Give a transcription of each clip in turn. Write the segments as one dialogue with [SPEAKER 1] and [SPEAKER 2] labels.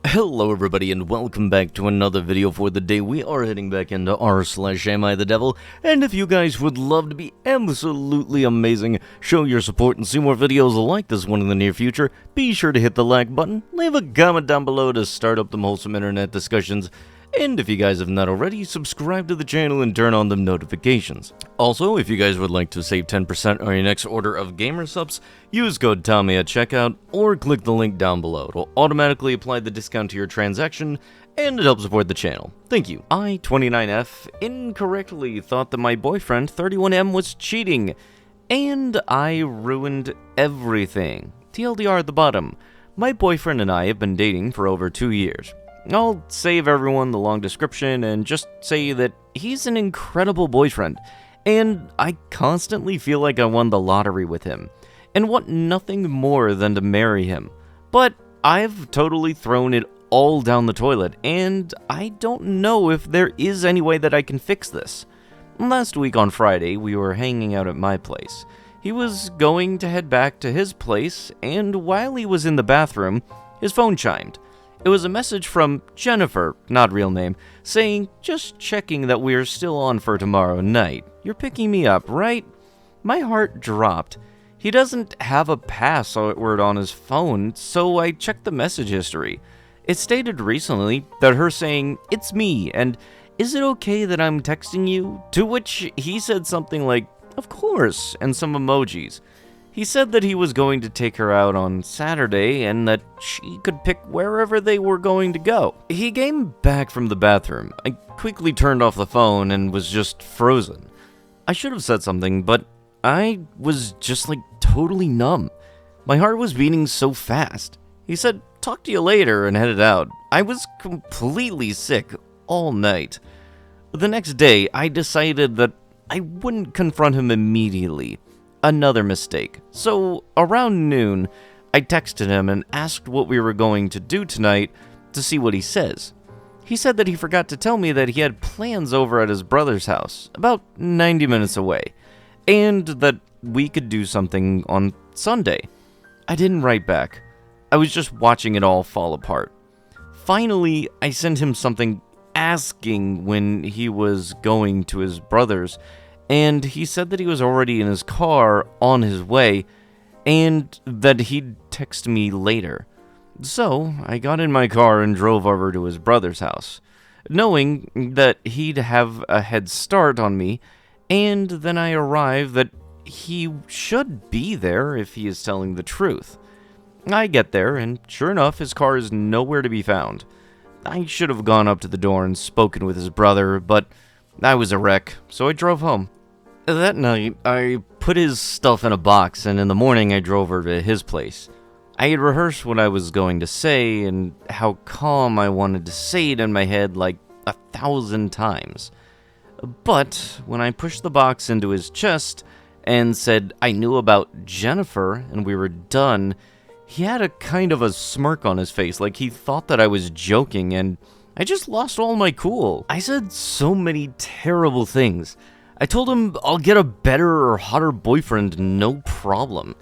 [SPEAKER 1] Hello everybody and welcome back to another video for the day. We are heading back into r/AmITheDevil, and if you guys would love to be absolutely amazing, show your support and see more videos like this one in the near future, be sure to hit the like button, leave a comment down below to start up the wholesome internet discussions, and if you guys have not already, subscribe to the channel and turn on the notifications. Also, if you guys would like to save 10% on your next order of gamer subs, use code Tommy at checkout, or click the link down below. It will automatically apply the discount to your transaction, and it helps support the channel. Thank you. I, 29F, incorrectly thought that my boyfriend, 31M, was cheating, and I ruined everything. TLDR at the bottom. My boyfriend and I have been dating for over 2 years. I'll save everyone the long description and just say that he's an incredible boyfriend, and I constantly feel like I won the lottery with him, and want nothing more than to marry him. But I've totally thrown it all down the toilet, and I don't know if there is any way that I can fix this. Last week on Friday, we were hanging out at my place. He was going to head back to his place, and while he was in the bathroom, his phone chimed. It was a message from Jennifer, not real name, saying, "Just checking that we're still on for tomorrow night. You're picking me up, right?" My heart dropped. He doesn't have a password on his phone, so I checked the message history. It stated recently that her saying, "It's me," and "Is it okay that I'm texting you?" To which he said something like, "Of course," and some emojis. He said that he was going to take her out on Saturday and that she could pick wherever they were going to go. He came back from the bathroom. I quickly turned off the phone and was just frozen. I should have said something, but I was just like totally numb. My heart was beating so fast. He said, "Talk to you later," and headed out. I was completely sick all night. The next day, I decided that I wouldn't confront him immediately. Another mistake. So, around noon, I texted him and asked what we were going to do tonight to see what he says. He said that he forgot to tell me that he had plans over at his brother's house, about 90 minutes away, and that we could do something on Sunday. I didn't write back. I was just watching it all fall apart. Finally, I sent him something asking when he was going to his brother's, and he said that he was already in his car on his way, and that he'd text me later. So, I got in my car and drove over to his brother's house, knowing that he'd have a head start on me, and then I arrived that he should be there if he is telling the truth. I get there, and sure enough, his car is nowhere to be found. I should have gone up to the door and spoken with his brother, but I was a wreck, so I drove home. That night, I put his stuff in a box, and in the morning I drove over to his place. I had rehearsed what I was going to say, and how calm I wanted to say it in my head like 1,000 times. But when I pushed the box into his chest and said I knew about Jennifer and we were done, he had a kind of a smirk on his face, like he thought that I was joking, and I just lost all my cool. I said so many terrible things. I told him I'll get a better or hotter boyfriend, no problem.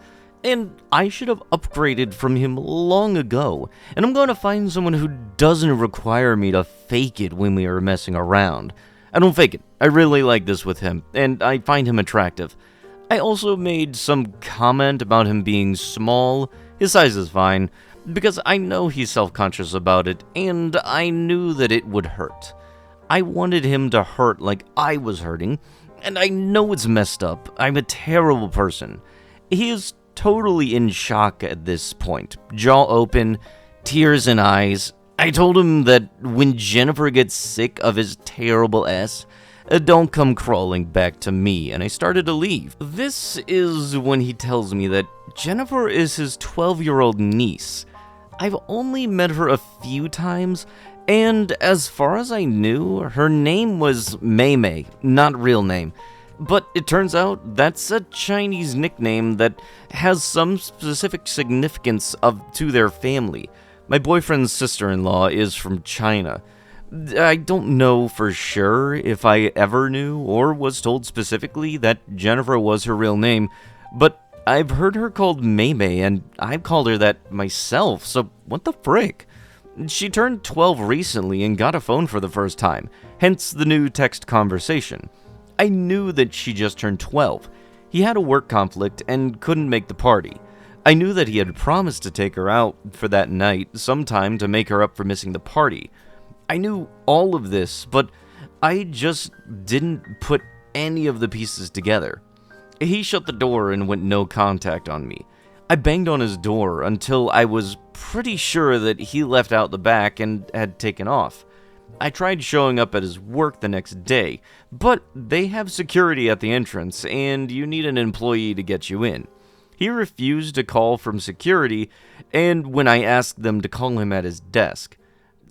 [SPEAKER 1] And I should have upgraded from him long ago. And I'm going to find someone who doesn't require me to fake it when we are messing around. I don't fake it. I really like this with him, and I find him attractive. I also made some comment about him being small. His size is fine, because I know he's self-conscious about it, and I knew that it would hurt. I wanted him to hurt like I was hurting, and I know it's messed up. I'm a terrible person. He is totally in shock at this point. Jaw open, tears in eyes. I told him that when Jennifer gets sick of his terrible ass, don't come crawling back to me, and I started to leave. This is when he tells me that Jennifer is his 12-year-old niece. I've only met her a few times, and as far as I knew, her name was Mei Mei, not real name. But it turns out that's a Chinese nickname that has some specific significance to their family. My boyfriend's sister-in-law is from China. I don't know for sure if I ever knew or was told specifically that Jennifer was her real name, but I've heard her called Mei Mei, and I've called her that myself, so what the frick? She turned 12 recently and got a phone for the first time, hence the new text conversation. I knew that she just turned 12. He had a work conflict and couldn't make the party. I knew that he had promised to take her out for that night sometime to make her up for missing the party. I knew all of this, but I just didn't put any of the pieces together. He shut the door and went no contact on me. I banged on his door until I was pretty sure that he left out the back and had taken off. I tried showing up at his work the next day, but they have security at the entrance and you need an employee to get you in. He refused a call from security, and when I asked them to call him at his desk.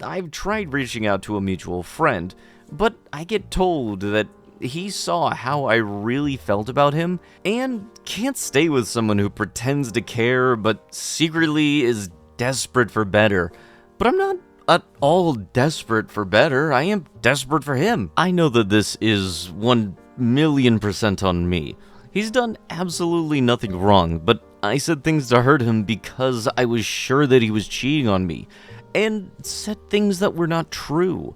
[SPEAKER 1] I've tried reaching out to a mutual friend, but I get told that he saw how I really felt about him and can't stay with someone who pretends to care but secretly is desperate for better. But I'm not at all desperate for better. I am desperate for him. I know that this is 1,000,000% on me. He's done absolutely nothing wrong, but I said things to hurt him because I was sure that he was cheating on me, and said things that were not true.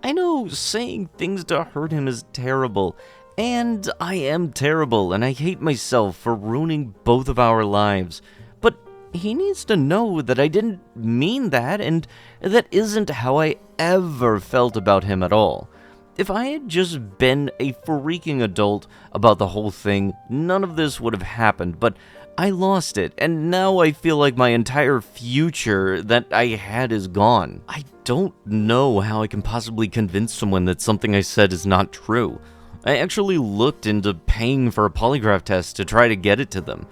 [SPEAKER 1] I know saying things to hurt him is terrible, and I am terrible, and I hate myself for ruining both of our lives, but he needs to know that I didn't mean that, and that isn't how I ever felt about him at all. If I had just been a freaking adult about the whole thing, none of this would have happened, but I lost it, and now I feel like my entire future that I had is gone. I don't know how I can possibly convince someone that something I said is not true. I actually looked into paying for a polygraph test to try to get it to them.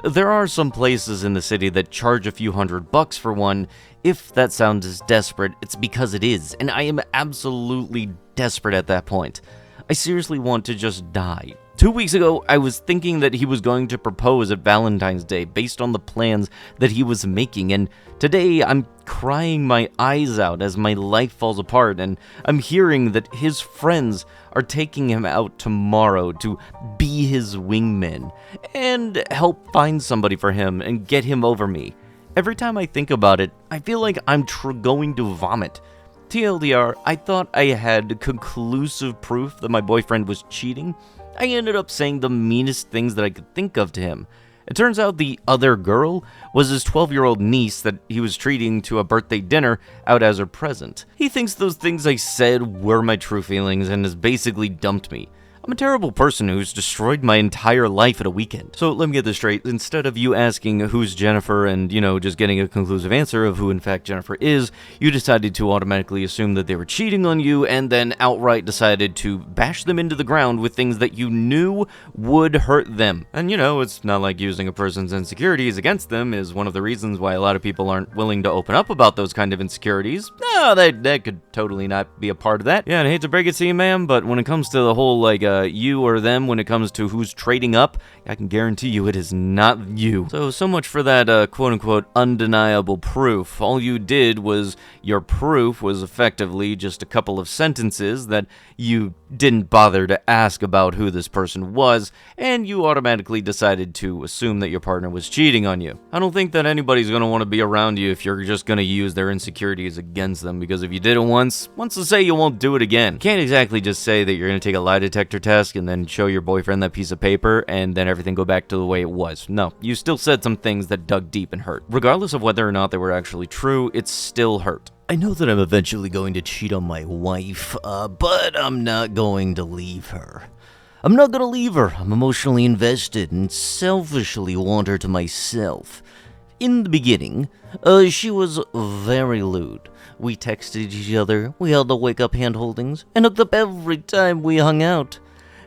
[SPEAKER 1] There are some places in the city that charge a few $100 for one. If that sounds desperate, it's because it is, and I am absolutely desperate at that point. I seriously want to just die. 2 weeks ago, I was thinking that he was going to propose at Valentine's Day based on the plans that he was making, and today I'm crying my eyes out as my life falls apart, and I'm hearing that his friends are taking him out tomorrow to be his wingman and help find somebody for him and get him over me. Every time I think about it, I feel like I'm going to vomit. TLDR, I thought I had conclusive proof that my boyfriend was cheating. I ended up saying the meanest things that I could think of to him. It turns out the other girl was his 12-year-old niece that he was treating to a birthday dinner out as her present. He thinks those things I said were my true feelings and has basically dumped me. I'm a terrible person who's destroyed my entire life at a weekend. So let me get this straight. Instead of you asking who's Jennifer and, just getting a conclusive answer of who in fact Jennifer is, you decided to automatically assume that they were cheating on you and then outright decided to bash them into the ground with things that you knew would hurt them. And it's not like using a person's insecurities against them is one of the reasons why a lot of people aren't willing to open up about those kind of insecurities. No, that could totally not be a part of that. Yeah, and I hate to break it to you, ma'am, but when it comes to the whole, you or them when it comes to who's trading up, I can guarantee you it is not you. So much for that quote-unquote undeniable proof. All you did was, your proof was effectively just a couple of sentences that you didn't bother to ask about who this person was, and you automatically decided to assume that your partner was cheating on you. I don't think that anybody's going to want to be around you if you're just going to use their insecurities against them, because if you did it once to say you won't do it again. You can't exactly just say that you're going to take a lie detector test and then show your boyfriend that piece of paper and then everything go back to the way it was. No, you still said some things that dug deep and hurt. Regardless of whether or not they were actually true, it still hurt. I know that I'm eventually going to cheat on my wife, but I'm not going to leave her. I'm not going to leave her. I'm emotionally invested and selfishly want her to myself. In the beginning, she was very lewd. We texted each other, we held the wake-up hand-holdings, and hooked up every time we hung out.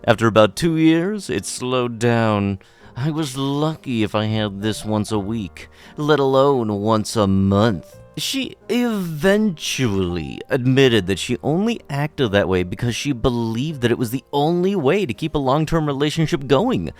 [SPEAKER 1] After about 2 years, it slowed down. I was lucky if I had this once a week, let alone once a month. She eventually admitted that she only acted that way because she believed that it was the only way to keep a long-term relationship going.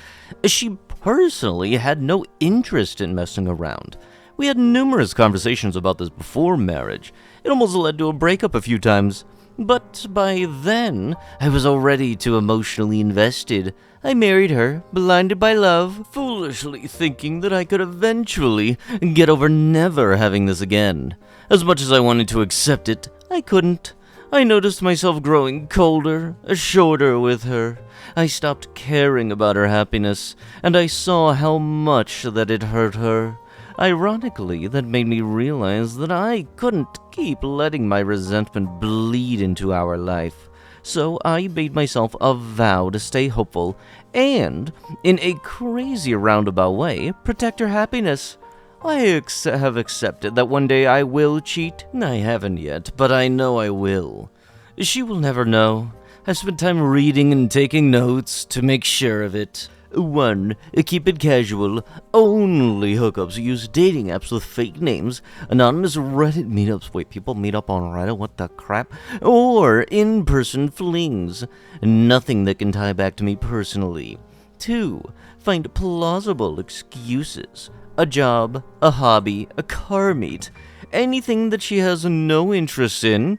[SPEAKER 1] She personally had no interest in messing around. We had numerous conversations about this before marriage. It almost led to a breakup a few times. But by then, I was already too emotionally invested. I married her, blinded by love, foolishly thinking that I could eventually get over never having this again. As much as I wanted to accept it, I couldn't. I noticed myself growing colder, shorter with her. I stopped caring about her happiness, and I saw how much that it hurt her. Ironically, that made me realize that I couldn't keep letting my resentment bleed into our life. So I made myself a vow to stay hopeful and, in a crazy roundabout way, protect her happiness. I have accepted that one day I will cheat. I haven't yet, but I know I will. She will never know. I've spent time reading and taking notes to make sure of it. 1. Keep it casual. Only hookups. Use dating apps with fake names. Anonymous Reddit meetups. Wait, people meet up on Reddit? What the crap? Or in-person flings. Nothing that can tie back to me personally. 2. Find plausible excuses. A job, a hobby, a car meet. Anything that she has no interest in.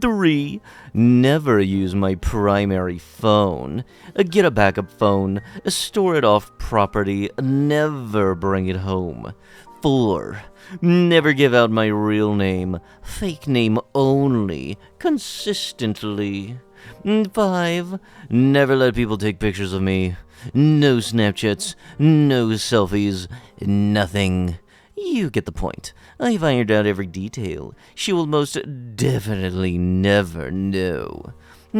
[SPEAKER 1] 3. Never use my primary phone. Get a backup phone. Store it off property. Never bring it home. 4. Never give out my real name. Fake name only. Consistently. 5. Never let people take pictures of me. No Snapchats. No selfies. Nothing. You get the point. I've ironed out every detail. She will most definitely never know.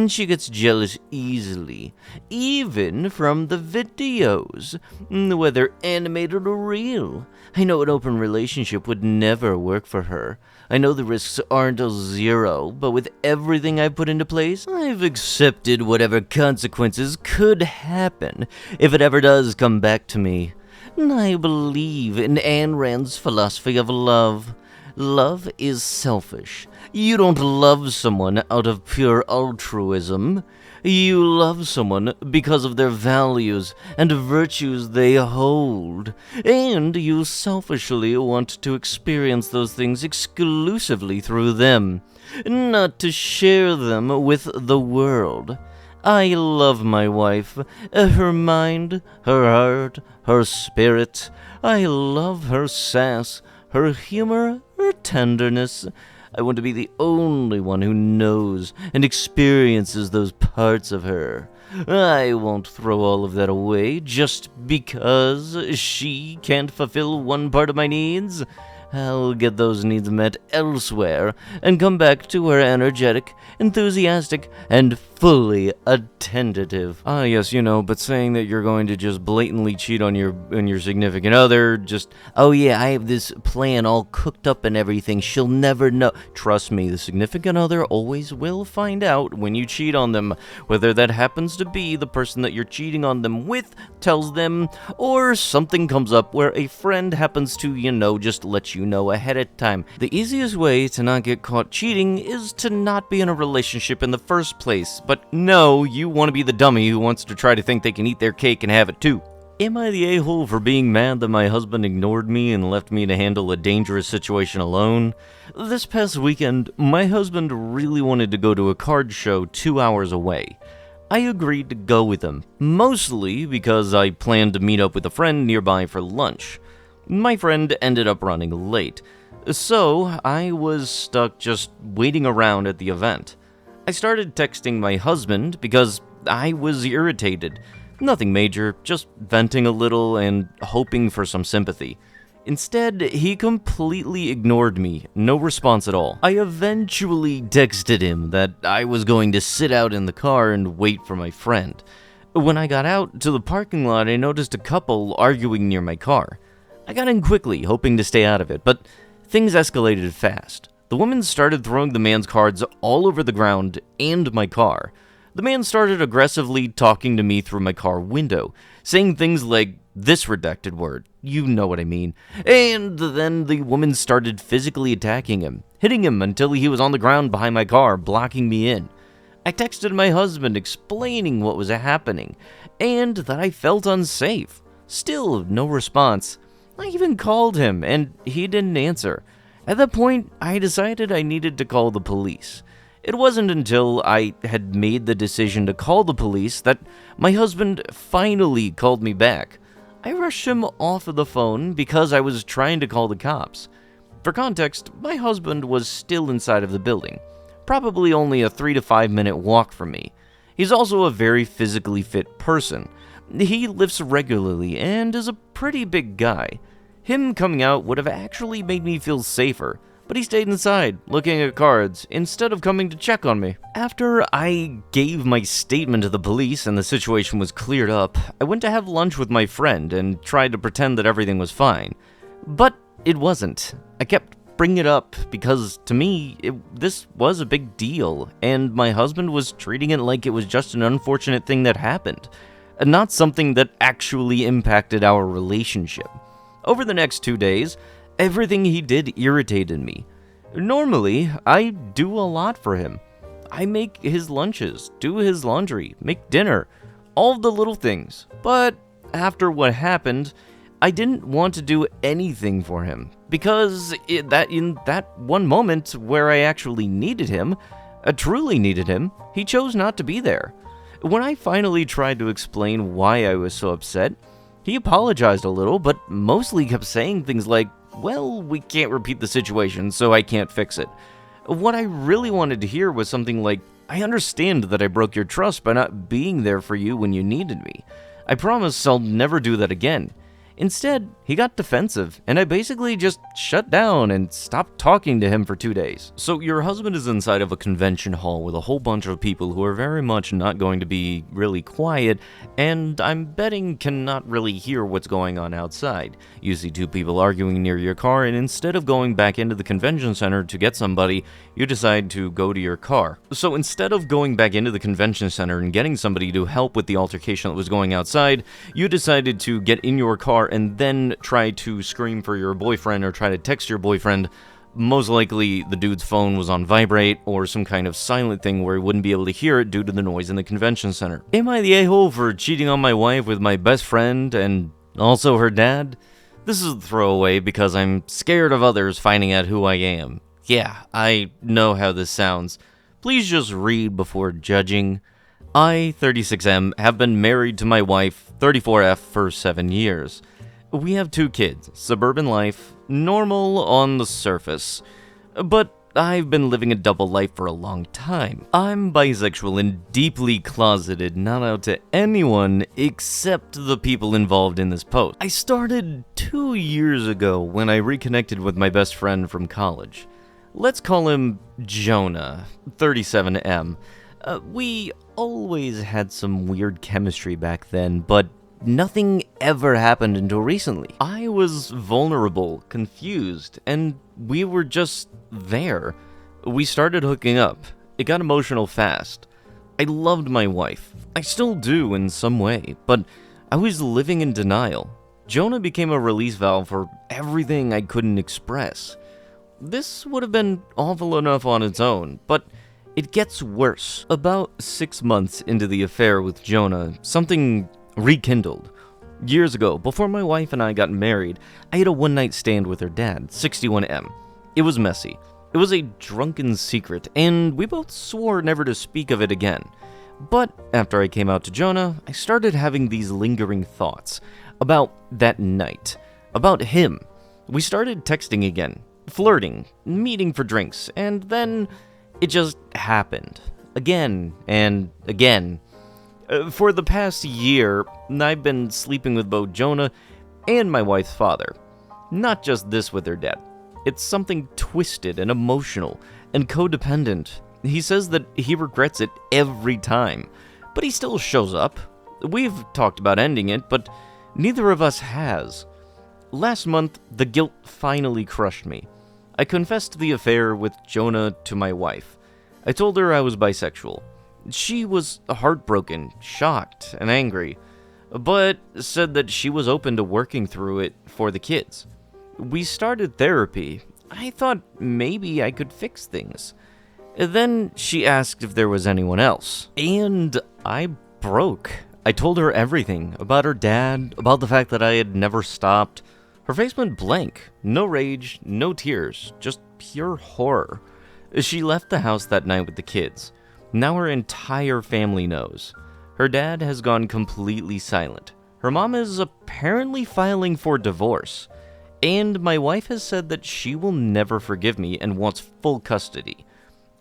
[SPEAKER 1] She gets jealous easily, even from the videos, whether animated or real. I know an open relationship would never work for her. I know the risks aren't a zero, but with everything I've put into place, I've accepted whatever consequences could happen if it ever does come back to me. I believe in Ayn Rand's philosophy of love. Love is selfish. You don't love someone out of pure altruism. You love someone because of their values and virtues they hold. And you selfishly want to experience those things exclusively through them, not to share them with the world. I love my wife, her mind, her heart, her spirit. I love her sass, her humor, her tenderness. I want to be the only one who knows and experiences those parts of her. I won't throw all of that away just because she can't fulfill one part of my needs. I'll get those needs met elsewhere and come back to her energetic, enthusiastic, and fully attentive. Ah, yes, but saying that you're going to just blatantly cheat on your significant other, just, oh yeah, I have this plan all cooked up and everything, she'll never know. Trust me, the significant other always will find out when you cheat on them, whether that happens to be the person that you're cheating on them with tells them, or something comes up where a friend happens to, just let you know ahead of time. The easiest way to not get caught cheating is to not be in a relationship in the first place. But no, you want to be the dummy who wants to try to think they can eat their cake and have it too. Am I the a-hole for being mad that my husband ignored me and left me to handle a dangerous situation alone? This past weekend, my husband really wanted to go to a card show 2 hours away. I agreed to go with him, mostly because I planned to meet up with a friend nearby for lunch. My friend ended up running late, so I was stuck just waiting around at the event. I started texting my husband because I was irritated. Nothing major, just venting a little and hoping for some sympathy. Instead, he completely ignored me, no response at all. I eventually texted him that I was going to sit out in the car and wait for my friend. When I got out to the parking lot, I noticed a couple arguing near my car. I got in quickly, hoping to stay out of it, but things escalated fast. The woman started throwing the man's cards all over the ground and my car. The man started aggressively talking to me through my car window, saying things like this redacted word, you know what I mean. And then the woman started physically attacking him, hitting him until he was on the ground behind my car, blocking me in. I texted my husband explaining what was happening, and that I felt unsafe. Still, no response. I even called him, and he didn't answer. At that point, I decided I needed to call the police. It wasn't until I had made the decision to call the police that my husband finally called me back. I rushed him off of the phone because I was trying to call the cops. For context, my husband was still inside of the building, probably only a 3 to 5 minute walk from me. He's also a very physically fit person. He lifts regularly and is a pretty big guy. Him coming out would have actually made me feel safer, but he stayed inside, looking at cards, instead of coming to check on me. After I gave my statement to the police and the situation was cleared up, I went to have lunch with my friend and tried to pretend that everything was fine. But it wasn't. I kept bringing it up because, to me, this was a big deal, and my husband was treating it like it was just an unfortunate thing that happened, and not something that actually impacted our relationship. Over the next 2 days, everything he did irritated me. Normally, I do a lot for him. I make his lunches, do his laundry, make dinner, all the little things. But after what happened, I didn't want to do anything for him, because in that one moment where I actually needed him, truly needed him, he chose not to be there. When I finally tried to explain why I was so upset, he apologized a little, but mostly kept saying things like, "Well, we can't repeat the situation, so I can't fix it." What I really wanted to hear was something like, "I understand that I broke your trust by not being there for you when you needed me. I promise I'll never do that again." Instead, he got defensive, and I basically just shut down and stopped talking to him for 2 days. So your husband is inside of a convention hall with a whole bunch of people who are very much not going to be really quiet, and I'm betting cannot really hear what's going on outside. You see two people arguing near your car, and instead of going back into the convention center to get somebody, you decide to go to your car. So instead of going back into the convention center and getting somebody to help with the altercation that was going outside, you decided to get in your car and then try to scream for your boyfriend or try to text your boyfriend. Most likely, the dude's phone was on vibrate or some kind of silent thing where he wouldn't be able to hear it due to the noise in the convention center. Am I the a-hole for cheating on my wife with my best friend and also her dad? This is a throwaway because I'm scared of others finding out who I am. Yeah, I know how this sounds. Please just read before judging. I, 36M, have been married to my wife, 34F, for 7 years. We have 2 kids, suburban life, normal on the surface. But I've been living a double life for a long time. I'm bisexual and deeply closeted, not out to anyone except the people involved in this post. I started 2 years ago when I reconnected with my best friend from college. Let's call him Jonah, 37M. We always had some weird chemistry back then, but nothing ever happened until recently. I was vulnerable, confused, and we were just there. We started hooking up. It got emotional fast. I loved my wife. I still do in some way, but I was living in denial. Jonah became a release valve for everything I couldn't express. This would have been awful enough on its own, but it gets worse. About 6 months into the affair with Jonah, something rekindled. Years ago, before my wife and I got married, I had a one-night stand with her dad, 61M. It was messy. It was a drunken secret, and we both swore never to speak of it again. But after I came out to Jonah, I started having these lingering thoughts about that night, about him. We started texting again, flirting, meeting for drinks, and then it just happened. Again and again. For the past year, I've been sleeping with both Jonah and my wife's father. Not just this with her dad. It's something twisted and emotional and codependent. He says that he regrets it every time, but he still shows up. We've talked about ending it, but neither of us has. Last month, the guilt finally crushed me. I confessed the affair with Jonah to my wife. I told her I was bisexual. She was heartbroken, shocked, and angry, but said that she was open to working through it for the kids. We started therapy. I thought maybe I could fix things. Then she asked if there was anyone else, and I broke. I told her everything about her dad, about the fact that I had never stopped. Her face went blank. No rage, no tears, just pure horror. She left the house that night with the kids. Now her entire family knows. Her dad has gone completely silent. Her mom is apparently filing for divorce. And my wife has said that she will never forgive me and wants full custody.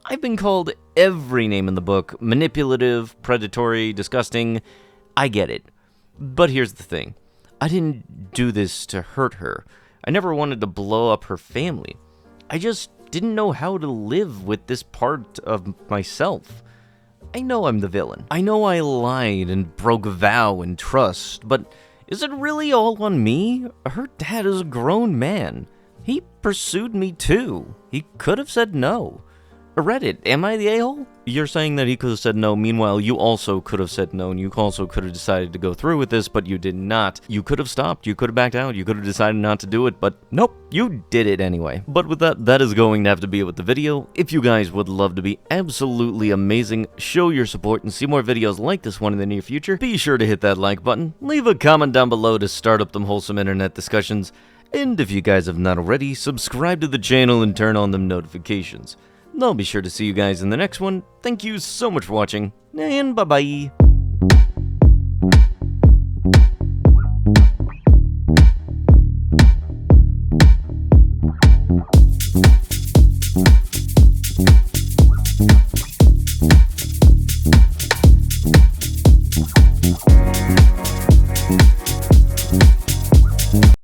[SPEAKER 1] I've been called every name in the book: manipulative, predatory, disgusting. I get it. But here's the thing. I didn't do this to hurt her. I never wanted to blow up her family. I just didn't know how to live with this part of myself. I know I'm the villain. I know I lied and broke vow and trust, but is it really all on me? Her dad is a grown man. He pursued me too. He could have said no. Reddit, am I the a-hole? You're saying that he could have said no, meanwhile you also could have said no, and you also could have decided to go through with this, but you did not. You could have stopped, you could have backed out, you could have decided not to do it, but nope, you did it anyway. But with that, that is going to have to be it with the video. If you guys would love to be absolutely amazing, show your support, and see more videos like this one in the near future, be sure to hit that like button, leave a comment down below to start up them wholesome internet discussions, and if you guys have not already, subscribe to the channel and turn on them notifications. I'll be sure to see you guys in the next one. Thank you so much for watching, and bye-bye.